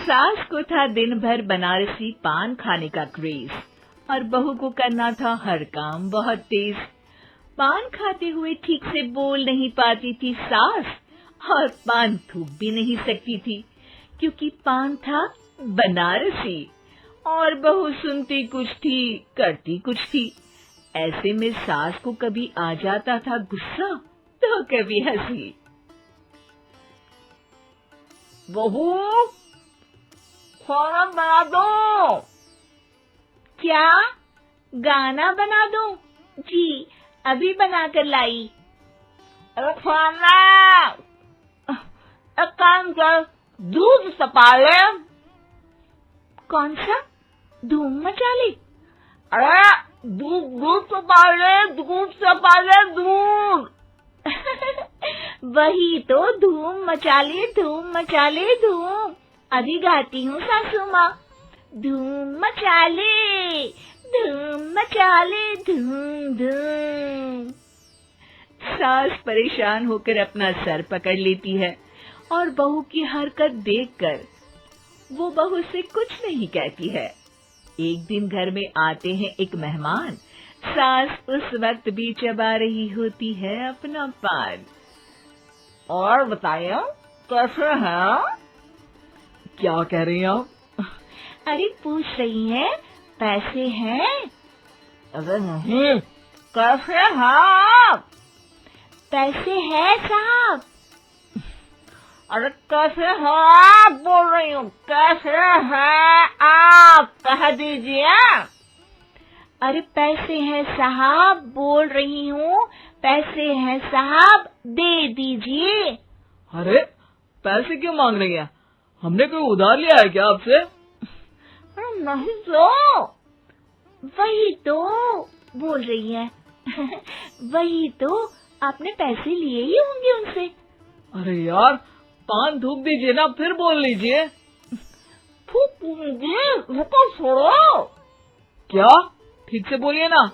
सास को था दिन भर बनारसी पान खाने का क्रेज और बहू को करना था हर काम बहुत तेज। पान खाते हुए ठीक से बोल नहीं पाती थी सास और पान थूक भी नहीं सकती थी क्योंकि पान था बनारसी और बहू सुनती कुछ थी करती कुछ थी। ऐसे में सास को कभी आ जाता था गुस्सा तो कभी हंसी। बहू, खाना बना दो। क्या गाना बना दूं? जी अभी बनाकर लाई। अरे खाना, एक काम कर, दूध सपा ले। कौन सा? धूम मचा ली? अरे दूध सपा ले, दूध सपा ले, दूध। वही तो, धूम मचा ले, धूम मचा ले, धूम। अभी गाती हूँ सासू माँ। धूम मचा ले, धूम मचा ले, धूम धूम। सास परेशान होकर अपना सर पकड़ लेती है और बहू की हरकत देखकर वो बहू से कुछ नहीं कहती है। एक दिन घर में आते हैं एक मेहमान। सास उस वक्त भी चबा रही होती है अपना पान। और बताइए कैसे हैं? क्या कह रही हैं आप? अरे पूछ रही हैं पैसे हैं? अरे नहीं, कैसे हैं आप? पैसे हैं साहब। अरे कैसे हैं आप बोल रही हूँ, कैसे हैं आप कह दीजिए। अरे पैसे हैं साहब बोल रही हूँ, पैसे हैं साहब दे दीजिए। अरे पैसे क्यों मांग रही हैं? हमने कोई उधार लिया है क्या आपसे? अरे नहीं तो। वही तो बोल रही है। वही तो, आपने पैसे लिए ही होंगे उनसे। अरे यार पान थूक दीजिए ना, फिर बोल लीजिए। थूक दीजिए, रुको छोड़ो। क्या? ठीक से बोलिए ना।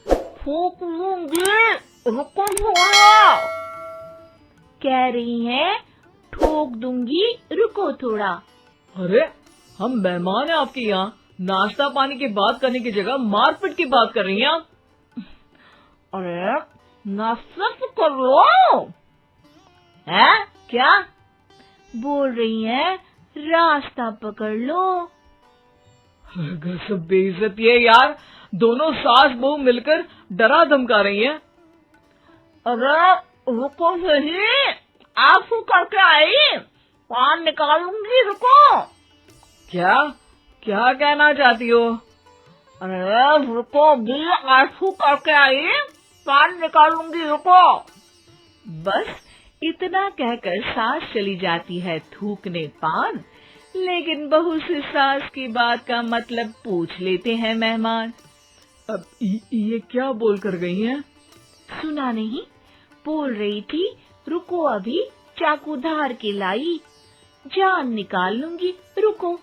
थूक लूंगी, रुको छोड़ो। कह रही हैं ठोक दूंगी, रुको थोड़ा। अरे हम मेहमान हैं आपके यहाँ, नाश्ता पानी की बात करने की जगह मारपीट की बात कर रही हैं आप। अरे नाश्ता तो कर लो। है क्या बोल रही हैं? रास्ता पकड़ लो। सब बेइज्जती है यार, दोनों सास बहू मिलकर डरा धमका रही हैं। अरे रुको सही, आंसू करके आई, पान निकालूंगी, रुको। क्या क्या कहना चाहती हो? अरे रुको भी, आंसू करके आई, पान निकालूंगी, रुको। बस इतना कहकर सास चली जाती है थूकने पान, लेकिन बहू से सास की बात का मतलब पूछ लेते हैं मेहमान। अब ये क्या बोल कर गई हैं? सुना नहीं? बोल रही थी रुको अभी चाकू धार के लाई, जान निकाल लूंगी, रुको।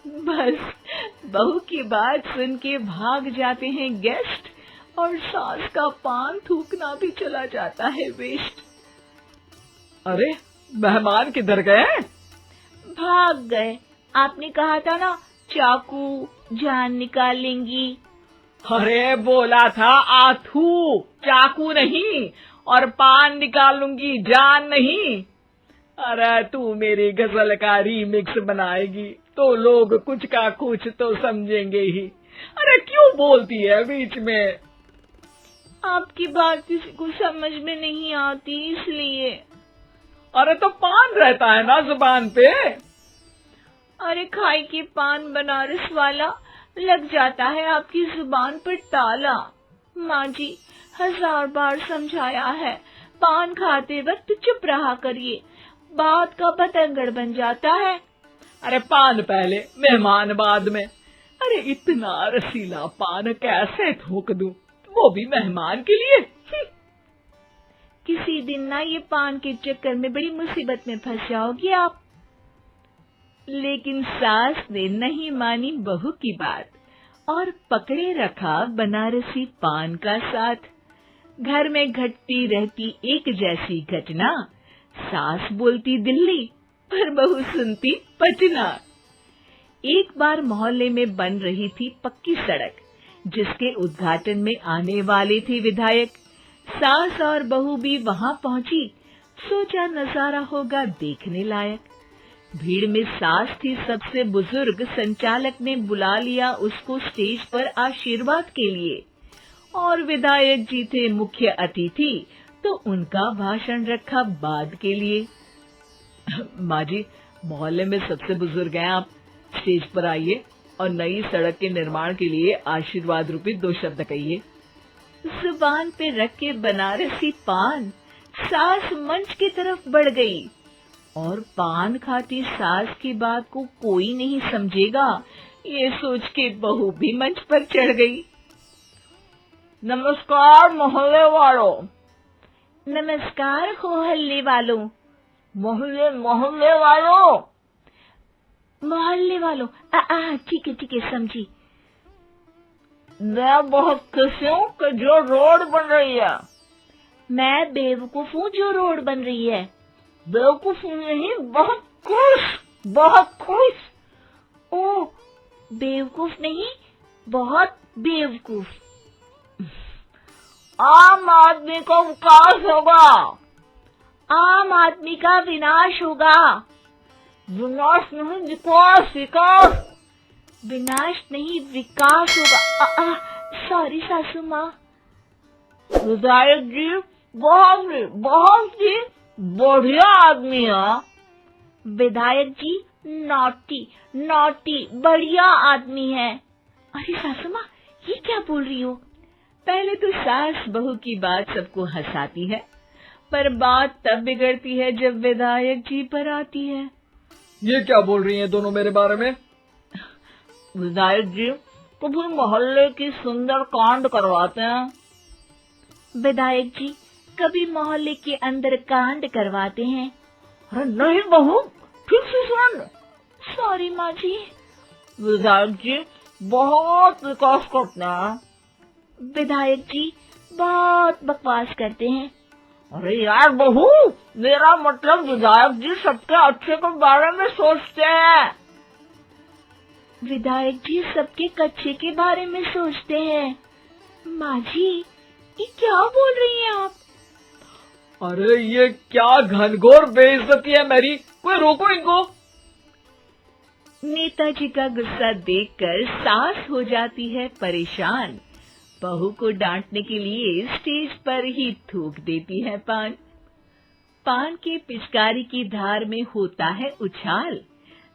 बस बहू की बात सुन के भाग जाते हैं गेस्ट और सास का पान थूकना भी चला जाता है वेस्ट। अरे मेहमान किधर गए? भाग गए। आपने कहा था ना चाकू जान निकाल लेंगी। अरे बोला था आथू, चाकू नहीं, और पान निकाल लूंगी, जान नहीं। अरे तू मेरी गजल का रीमिक्स बनाएगी तो लोग कुछ का कुछ तो समझेंगे ही। अरे क्यों बोलती है बीच में? आपकी बात किसी को समझ में नहीं आती इसलिए। अरे तो पान रहता है ना जुबान पे। अरे खाई के पान बनारस वाला लग जाता है आपकी जुबान पर ताला। माँ जी 1000 बार समझाया है, पान खाते वक्त चुप रहा करिए, बात का बतंगड़ बन जाता है। अरे पान पहले मेहमान बाद में। अरे इतना रसीला पान कैसे थूक दूं, वो भी मेहमान के लिए। किसी दिन ना ये पान के चक्कर में बड़ी मुसीबत में फंस जाओगी आप। लेकिन सास ने नहीं मानी बहू की बात और पकड़े रखा बनारसी पान का साथ। घर में घटती रहती एक जैसी घटना, सास बोलती दिल्ली पर बहू सुनती पटना। एक बार मोहल्ले में बन रही थी पक्की सड़क, जिसके उद्घाटन में आने वाले थे विधायक। सास और बहू भी वहां पहुंची। सोचा नजारा होगा देखने लायक। भीड़ में सास थी सबसे बुजुर्ग। संचालक ने बुला लिया उसको स्टेज पर आशीर्वाद के लिए, और विधायक जी थे मुख्य अतिथि, तो उनका भाषण रखा बाद के लिए। माँ जी, मोहल्ले में सबसे बुजुर्ग हैं आप, स्टेज पर आइए और नई सड़क के निर्माण के लिए आशीर्वाद रूपी 2 शब्द कहिए। जुबान पे रख के बनारसी पान सास मंच की तरफ बढ़ गई, और पान खाती सास की बात को कोई नहीं समझेगा, ये सोच के बहू भी मंच पर चढ़ गई। नमस्कार मोहल्ले वालों। नमस्कार मोहल्ले वालों। मोहल्ले वालों। ठीक है समझी। मैं बहुत खुश हूँ कि जो रोड बन रही है। मैं बेवकूफ हूँ जो रोड बन रही है। बेवकूफ नहीं, बहुत खुश। ओह, बेवकूफ नहीं, बहुत बेवकूफ। आम आदमी का विकास होगा। आम आदमी का विनाश होगा। विनाश नहीं, विकास। विनाश नहीं, विकास होगा। सॉरी सासू माँ। विधायक जी बहुत ही बढ़िया आदमी है। विधायक जी नॉटी बढ़िया आदमी है। अरे सासू माँ, ये क्या बोल रही हो? पहले तो सास बहू की बात सबको हंसाती है, पर बात तब बिगड़ती है जब विधायक जी पर आती है। ये क्या बोल रही हैं दोनों मेरे बारे में? विधायक जी कभी मोहल्ले की सुंदर कांड करवाते हैं। विधायक जी कभी मोहल्ले के अंदर कांड करवाते हैं। अरे नहीं बहू, ठीक से सुन। सॉरी माँ जी। विधायक जी बहुत विकास करते हैं। विधायक जी बहुत बकवास करते हैं। अरे यार बहू, मेरा मतलब विधायक जी सबके अच्छे के बारे में सोचते हैं। विधायक जी सबके कच्चे के बारे में सोचते हैं। माँ जी, ये क्या बोल रही हैं आप? अरे ये क्या घनघोर बेइज्जती है मेरी, कोई रोको इनको। नेताजी का गुस्सा देखकर सास हो जाती है परेशान। बहू को डांटने के लिए स्टेज पर ही थूक देती है पान के पिचकारी की धार में होता है उछाल।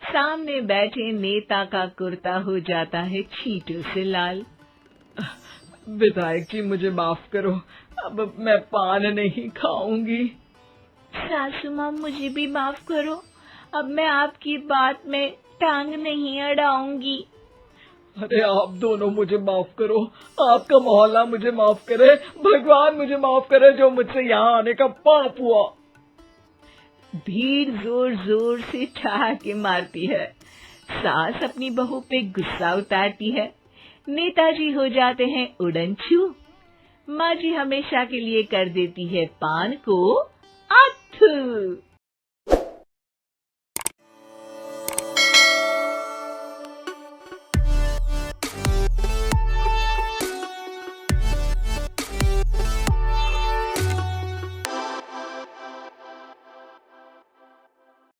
सामने बैठे नेता का कुर्ता हो जाता है छींटों से लाल। विधायक जी मुझे माफ करो, अब मैं पान नहीं खाऊंगी। सासू माँ मुझे भी माफ करो, अब मैं आपकी बात में टांग नहीं अड़ाऊंगी। अरे आप दोनों मुझे माफ करो, आपका मोहल्ला मुझे माफ करे, भगवान मुझे माफ करे जो मुझसे यहाँ आने का पाप हुआ। भीड़ जोर जोर से ठहाके मारती है। सास अपनी बहू पे गुस्सा उतारती है। नेताजी हो जाते हैं उड़नछू। माँ जी हमेशा के लिए कर देती है पान को अथू।